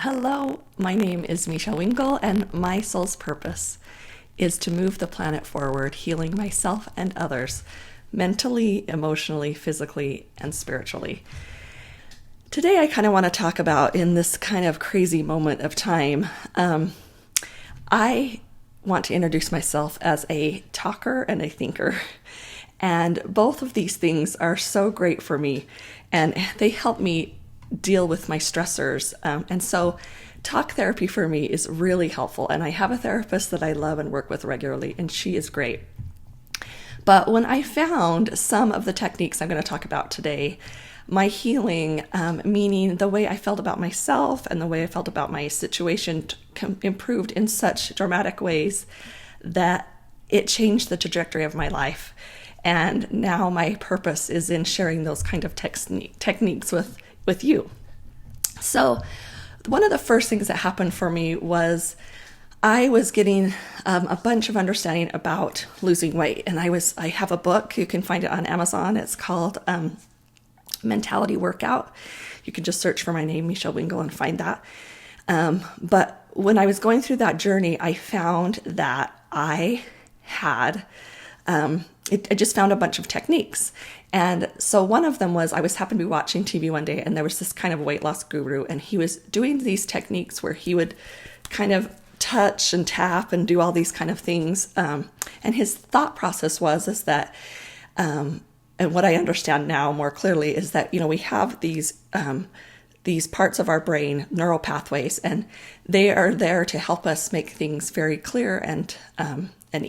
Hello, my name is Michelle Winkle, and my soul's purpose is to move the planet forward, healing myself and others mentally, emotionally, physically, and spiritually. Today, I kind of want to talk about, in this kind of crazy moment of time, I want to introduce myself as a talker and a thinker. And both of these things are so great for me, and they help me deal with my stressors. And so talk therapy for me is really helpful. And I have a therapist that I love and work with regularly, and she is great. But when I found some of the techniques I'm going to talk about today, my healing, meaning the way I felt about myself and the way I felt about my situation, improved in such dramatic ways that it changed the trajectory of my life. And now my purpose is in sharing those kind of techniques with you. So one of the first things that happened for me was I was getting a bunch of understanding about losing weight. And I have a book, you can find it on Amazon. It's called Mentality Workout. You can just search for my name, Michelle Winkle, and find that. But when I was going through that journey, I found that I had I just found a bunch of techniques. And so one of them was, I happened to be watching TV one day, and there was this kind of weight loss guru, and he was doing these techniques where he would kind of touch and tap and do all these kind of things. And his thought process is that, and what I understand now more clearly is that, we have these parts of our brain, neural pathways, and they are there to help us make things very clear and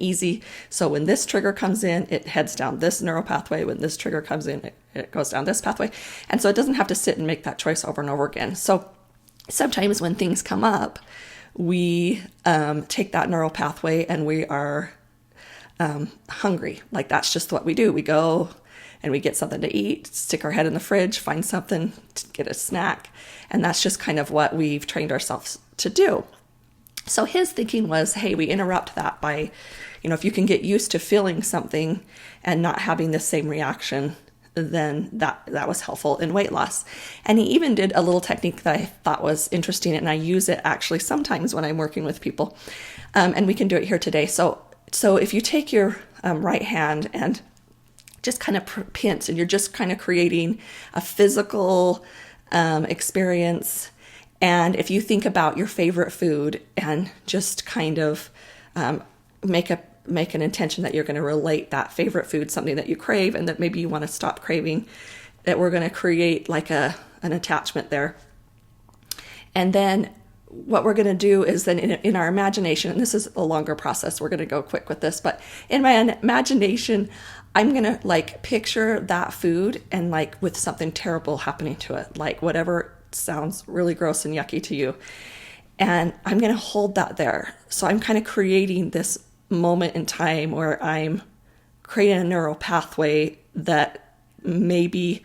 easy. So when this trigger comes in, it heads down this neural pathway. When this trigger comes in, it goes down this pathway. And so it doesn't have to sit and make that choice over and over again. So sometimes when things come up, we take that neural pathway and we are hungry. Like that's just what we do. We go and we get something to eat, stick our head in the fridge, find something to get a snack. And that's just kind of what we've trained ourselves to do. So his thinking was, hey, we interrupt that by, if you can get used to feeling something and not having the same reaction, then that was helpful in weight loss. And he even did a little technique that I thought was interesting, and I use it actually sometimes when I'm working with people. And we can do it here today. So if you take your right hand and just kind of pinch, and you're just kind of creating a physical experience. And if you think about your favorite food and just kind of make an intention that you're going to relate that favorite food, something that you crave and that maybe you want to stop craving, that we're going to create like an attachment there. And then what we're going to do is then in our imagination, and this is a longer process, we're going to go quick with this, but in my imagination, I'm going to picture that food and with something terrible happening to it, whatever sounds really gross and yucky to you. And I'm going to hold that there. So I'm kind of creating this moment in time where I'm creating a neural pathway that maybe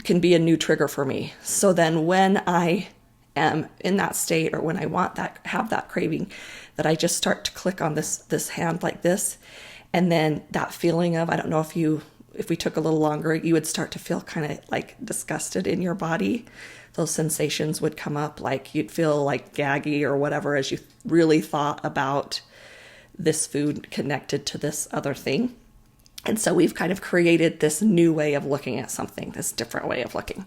can be a new trigger for me. So then when I am in that state, or when I have that craving, that I just start to click on this hand like this. And then that feeling of, I don't know if we took a little longer, you would start to feel kind of disgusted in your body. Those sensations would come up, you'd feel gaggy or whatever as you really thought about this food connected to this other thing. And so we've kind of created this new way of looking at something, this different way of looking.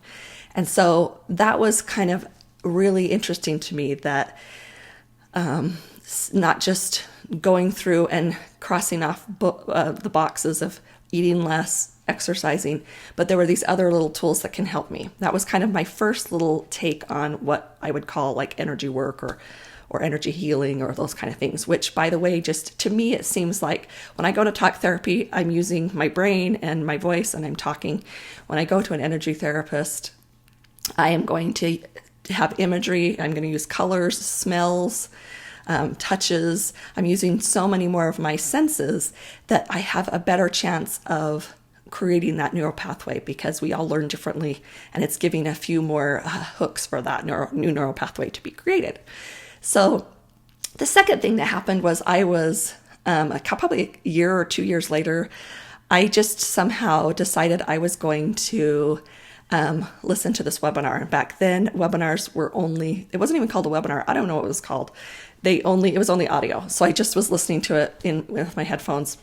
And so that was kind of really interesting to me, that not just going through and crossing off the boxes of eating less, exercising, but there were these other little tools that can help me. That was kind of my first little take on what I would call energy work or energy healing or those kind of things, which, by the way, just to me, it seems like when I go to talk therapy, I'm using my brain and my voice and I'm talking. When I go to an energy therapist, I am going to have imagery. I'm going to use colors, smells, touches. I'm using so many more of my senses that I have a better chance of creating that neural pathway, because we all learn differently, and it's giving a few more hooks for that new neural pathway to be created. So the second thing that happened was I was probably a year or 2 years later, I just somehow decided I was going to listen to this webinar. And back then, webinars were only, it wasn't even called a webinar. I don't know what it was called. It was only audio. So I just was listening to it with my headphones.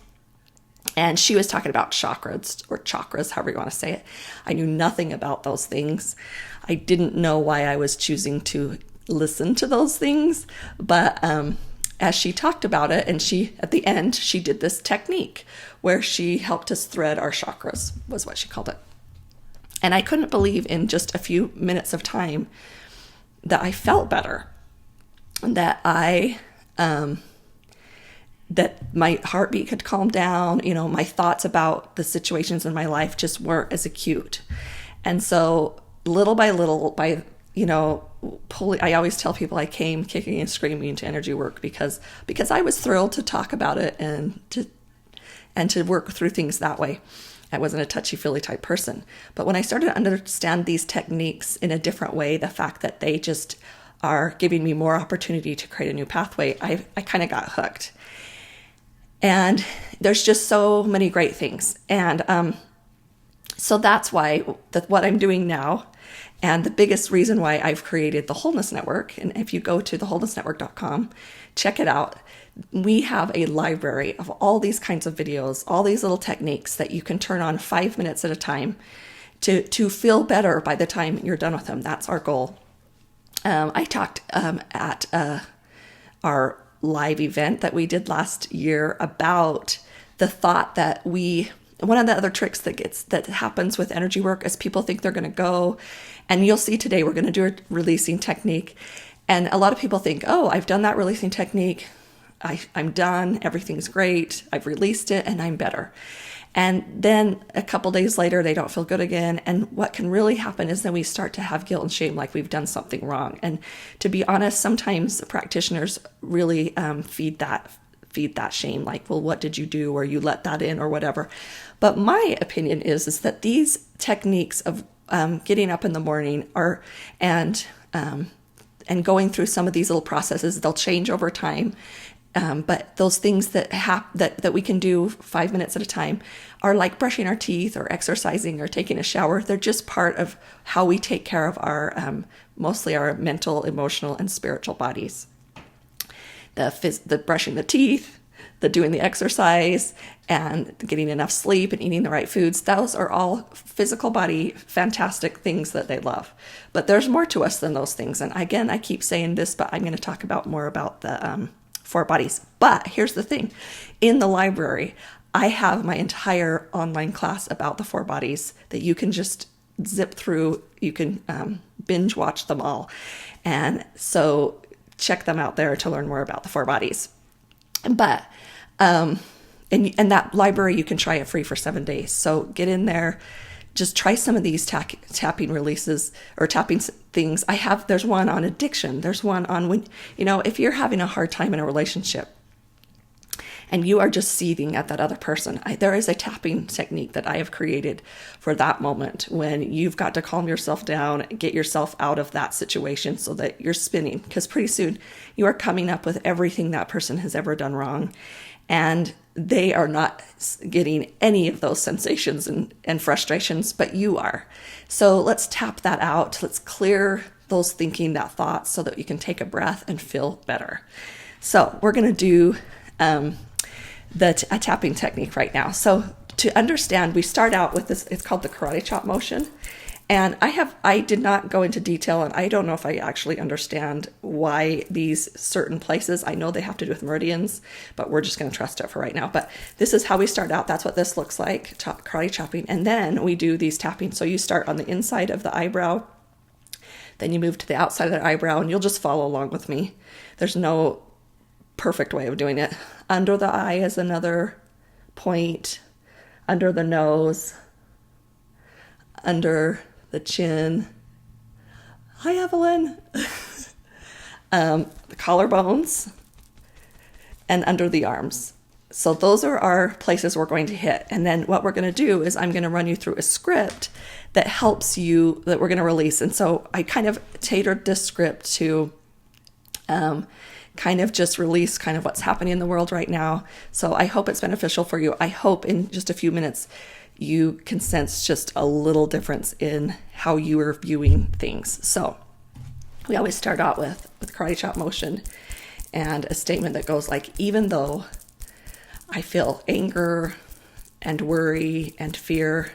And she was talking about chakras, however you want to say it. I knew nothing about those things. I didn't know why I was choosing to listen to those things. But as she talked about it, and at the end, she did this technique where she helped us thread our chakras, was what she called it. And I couldn't believe in just a few minutes of time that I felt better, that that my heartbeat could calm down. My thoughts about the situations in my life just weren't as acute. And so little by little, I always tell people I came kicking and screaming to energy work because I was thrilled to talk about it and to work through things that way. I wasn't a touchy-feely type person. But when I started to understand these techniques in a different way, the fact that they just are giving me more opportunity to create a new pathway, I kind of got hooked. And there's just so many great things. And so that's why what I'm doing now, and the biggest reason why I've created the Wholeness Network, and if you go to thewholenessnetwork.com, check it out. We have a library of all these kinds of videos, all these little techniques that you can turn on 5 minutes at a time to feel better by the time you're done with them. That's our goal. I talked at our live event that we did last year about the thought that one of the other tricks that happens with energy work is people think they're going to go, and you'll see today we're going to do a releasing technique. And a lot of people think, oh, I've done that releasing technique. I'm done. Everything's great. I've released it and I'm better. And then a couple days later, they don't feel good again. And what can really happen is then we start to have guilt and shame, like we've done something wrong. And to be honest, sometimes practitioners really feed that shame, like, well, what did you do? Or you let that in or whatever. But my opinion is that these techniques of getting up in the morning and going through some of these little processes, they'll change over time. But those things that we can do 5 minutes at a time are like brushing our teeth or exercising or taking a shower. They're just part of how we take care of our mostly our mental, emotional, and spiritual bodies. The brushing the teeth, the doing the exercise, and getting enough sleep and eating the right foods, those are all physical body, fantastic things that they love. But there's more to us than those things. And again, I keep saying this, but I'm going to talk more about the 4 bodies. But here's the thing. In the library, I have my entire online class about the 4 bodies that you can just zip through. You can binge watch them all. And so check them out there to learn more about the 4 bodies. But and that library, you can try it free for 7 days. So get in there, just try some of these tapping releases or tapping things. There's one on addiction. There's one on when, if you're having a hard time in a relationship and you are just seething at that other person, there is a tapping technique that I have created for that moment when you've got to calm yourself down, get yourself out of that situation so that you're spinning, because pretty soon you are coming up with everything that person has ever done wrong. And they are not getting any of those sensations and frustrations, but you are. So let's tap that out. Let's clear those thinking, that thoughts, so that you can take a breath and feel better. So we're going to do a tapping technique right now. So to understand, we start out with this, it's called the karate chop motion. And I did not go into detail, and I don't know if I actually understand why these certain places, I know they have to do with meridians, but we're just going to trust it for right now. But this is how we start out. That's what this looks like, karate chopping. And then we do these tapping. So you start on the inside of the eyebrow, then you move to the outside of the eyebrow, and you'll just follow along with me. There's no perfect way of doing it. Under the eye is another point, under the nose, under the chin. Hi, Evelyn. The collarbones, and under the arms. So those are our places we're going to hit. And then what we're going to do is I'm going to run you through a script that helps you, that we're going to release. And so I kind of tailed this script to kind of just release kind of what's happening in the world right now. So I hope it's beneficial for you. I hope in just a few minutes you can sense just a little difference in how you are viewing things. So we always start out with karate chop motion and a statement that goes like, even though I feel anger and worry and fear,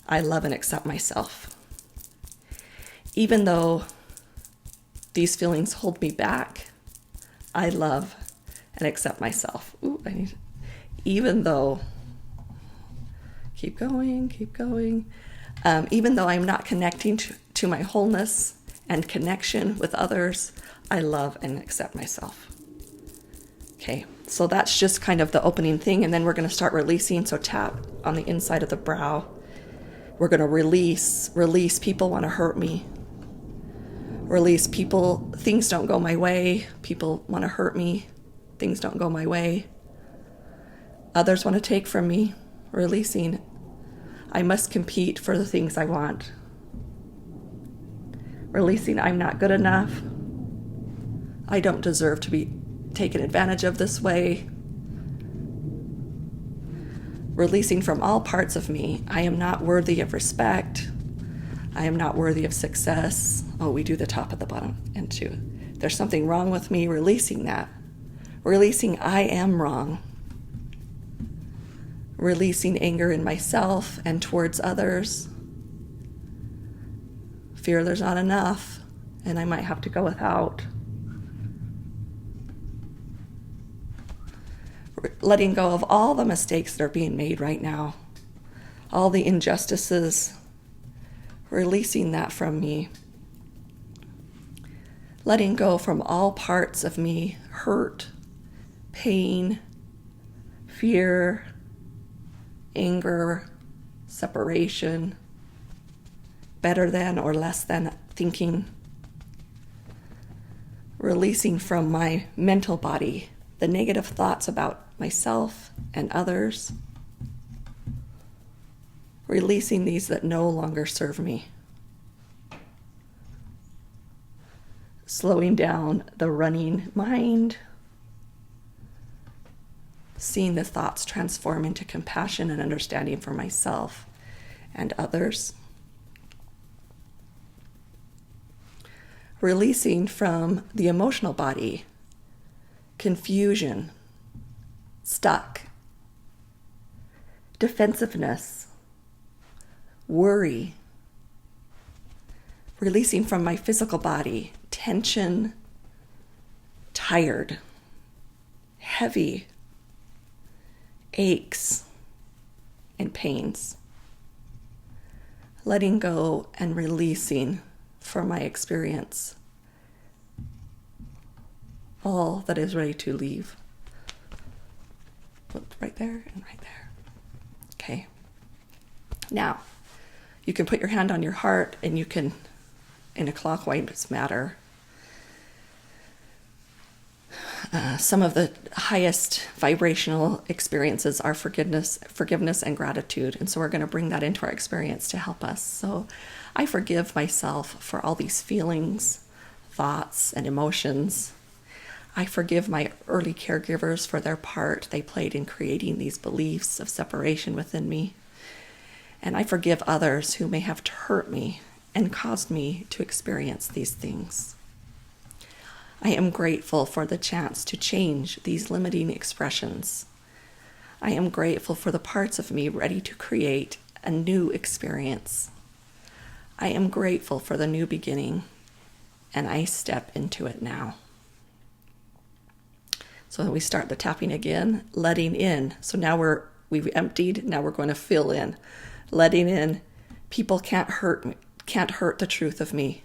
I love and accept myself. Even though these feelings hold me back, I love and accept myself. Even though, keep going. Even though I'm not connecting to my wholeness and connection with others, I love and accept myself. Okay, so that's just kind of the opening thing, and then we're going to start releasing. So tap on the inside of the brow. We're going to release people want to hurt me. Release people, things don't go my way. People want to hurt me. Things don't go my way. Others want to take from me. Releasing. I must compete for the things I want. Releasing, I'm not good enough. I don't deserve to be taken advantage of this way. Releasing from all parts of me, I am not worthy of respect. I am not worthy of success. Oh, we do the top at the bottom and two. There's something wrong with me. Releasing that. Releasing I am wrong. Releasing anger in myself and towards others. Fear there's not enough and I might have to go without. Letting go of all the mistakes that are being made right now. All the injustices. Releasing that from me. Letting go from all parts of me, hurt, pain, fear, anger, separation, better than or less than thinking. Releasing from my mental body the negative thoughts about myself and others. Releasing these that no longer serve me. Slowing down the running mind. Seeing the thoughts transform into compassion and understanding for myself and others. Releasing from the emotional body, confusion, stuck, defensiveness, worry. Releasing from my physical body, tension, tired, heavy, aches, and pains. Letting go and releasing from my experience all that is ready to leave. Right there and right there. Okay. Now, you can put your hand on your heart and you can, in a clockwise manner, some of the highest vibrational experiences are forgiveness and gratitude. And so we're going to bring that into our experience to help us. So I forgive myself for all these feelings, thoughts, and emotions. I forgive my early caregivers for their part they played in creating these beliefs of separation within me. And I forgive others who may have hurt me and caused me to experience these things. I am grateful for the chance to change these limiting expressions. I am grateful for the parts of me ready to create a new experience. I am grateful for the new beginning, and I step into it now. So we start the tapping again, letting in. So now we've emptied, now we're going to fill in. Letting in, people can't hurt me, can't hurt the truth of me.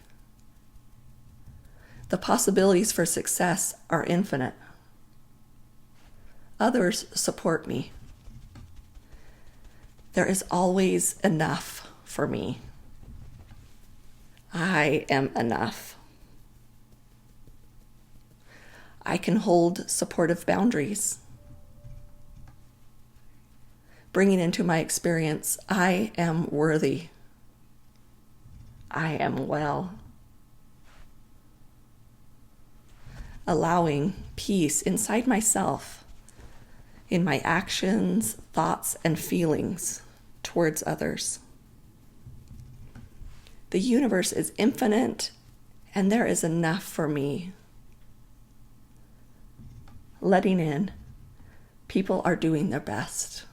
The possibilities for success are infinite. Others support me. There is always enough for me. I am enough. I can hold supportive boundaries. Bringing into my experience, I am worthy. I am well. Allowing peace inside myself, in my actions, thoughts, and feelings. towards others. The universe is infinite, and there is enough for me. Letting in, people are doing their best.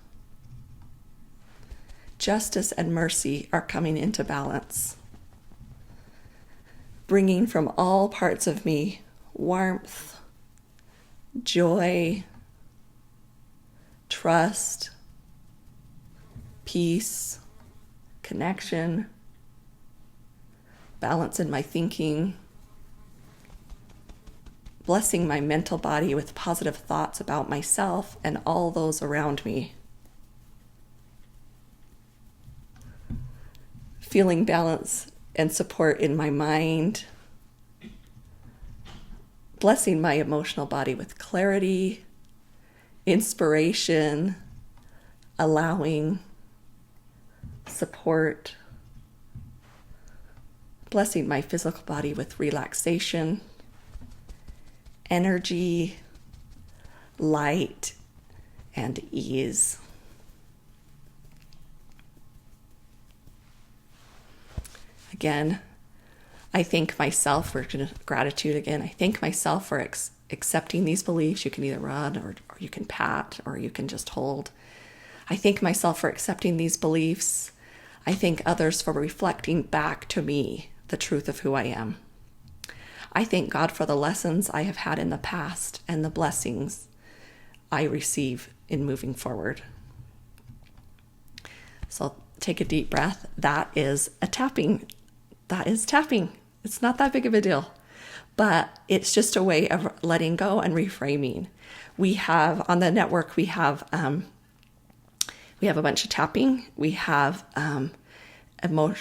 Justice and mercy are coming into balance, bringing from all parts of me warmth, joy, trust, peace, connection, balance in my thinking, blessing my mental body with positive thoughts about myself and all those around me. Feeling balance and support in my mind, blessing my emotional body with clarity, inspiration, allowing, support, blessing my physical body with relaxation, energy, light, and ease. Again, I thank myself for gratitude again. I thank myself for accepting these beliefs. You can either run or you can pat or you can just hold. I thank myself for accepting these beliefs. I thank others for reflecting back to me the truth of who I am. I thank God for the lessons I have had in the past and the blessings I receive in moving forward. So take a deep breath. That is a tapping. That is tapping. It's not that big of a deal, but it's just a way of letting go and reframing. We have on the network, we have a bunch of tapping. We have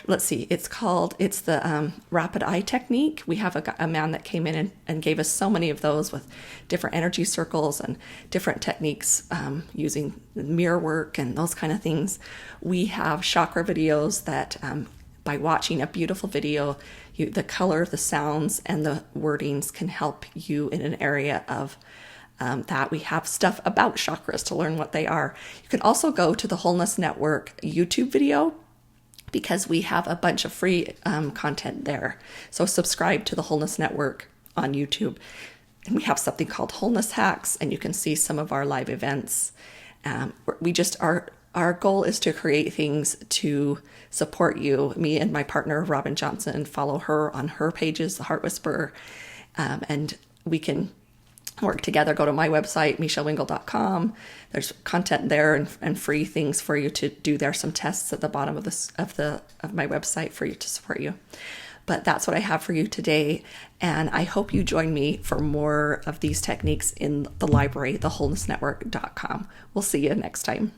let's see, it's the rapid eye technique. We have a man that came in and gave us so many of those with different energy circles and different techniques using mirror work and those kind of things. We have chakra videos that by watching a beautiful video, the color, the sounds, and the wordings can help you in an area of that. We have stuff about chakras to learn what they are. You can also go to the Wholeness Network YouTube video because we have a bunch of free content there. So subscribe to the Wholeness Network on YouTube. And we have something called Wholeness Hacks, and you can see some of our live events. Our goal is to create things to support you. Me and my partner, Robin Johnson, follow her on her pages, The Heart Whisperer, and we can work together. Go to my website, michellewingle.com. There's content there and free things for you to do. There are some tests at the bottom of my website for you to support you. But that's what I have for you today. And I hope you join me for more of these techniques in the library, thewholenessnetwork.com. We'll see you next time.